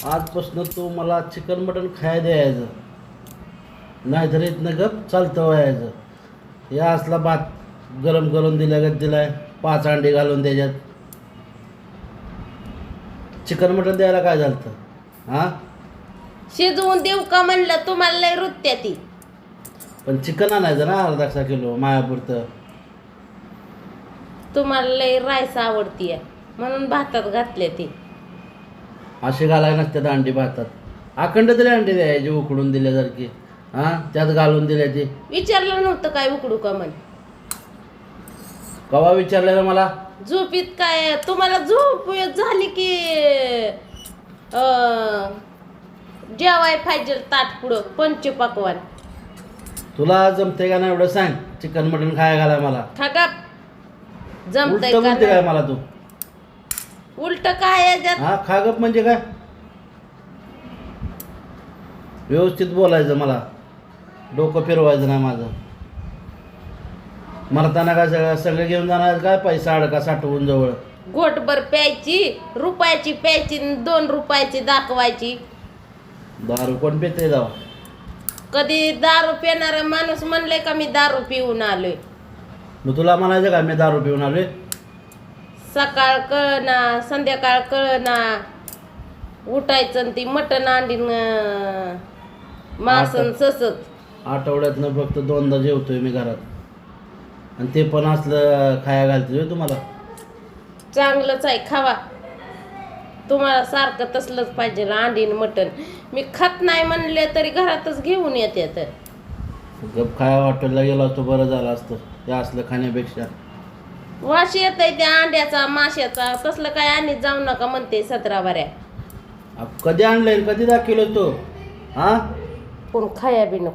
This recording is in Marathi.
आजपासून तू मला चिकन मटण खायला द्यायचं, नाहीतर इथनं गप चालतं व्हायचं. हे असला भात गरम करून दिल्यागत दिलाय, 5 अंडी घालून त्याच्यात. चिकन मटण द्यायला काय झालं? हां, शिजवून देऊ का म्हणलं, तुम्हाला लय रुत्या ती. पण चिकन आणायचं ना अर्धा किलो मायापुरतं. तुम्हाला लय राईस आवडतीय म्हणून भातात घातले ती. असे घालाय नसतात अंडी भातात. अखंड तरी अंडी द्यायची उकडून दिल्यासारखी. हां, त्यात घालून दिल्या ती. विचारलं नव्हतं काय उकडू का म्हण. कवा विचारलेलं मला? झोपीत काय तुम्हाला झोप झाली की जेवाय पाहिजे ताट पुढं पंचपक्वान. तुला जमते का नाही एवढं सांग. चिकन मटण खायला घालाय मला. ठगा जमतंय उलट बोलते काय का? मला तू? उलट काय याच्यात? हा, खागप म्हणजे काय? व्यवस्थित बोलायचं मला. डोकं फिरवायचं नाही माझं. मरताना काय सगळं घेऊन जाणार काय? पैसा अडका साठवून जवळ. घोटभर प्यायची, रुपयाची प्यायची, 2 रुपयाची दाखवायची. दारू कोण पिते जावा? कधी दारू पिणारा माणूस म्हणले का मी दारू पिऊन आलोय? मग तुला म्हणायचं का मी दारू पिऊन आलोय? सकाळ कळना संध्याकाळ कळना उठायचं आणि ती मटण अंडी मासन ससत. आठवड्यातनं फक्त 2दा जेवतोय मी घरात, आणि ते पण असलं खाया घालतोय तुम्हाला. चांगलंच आहे, खावा. तुम्हाला सारखं तसलंच पाहिजे अंडी आणि मटण. मी खात नाही म्हणले तरी घरातच घेऊन येते. तर गप खाया हॉटेलला गेलो असतो बरं झालं असतं ते असलं खाण्यापेक्षा. वास येत आहे त्या अंड्याचा माशाचा. तसलं काय आणत जाऊ नका म्हणते 17 बऱ्या. कधी आणलंय, कधी दाखवलं तो? हां, कोण खाया बी नको.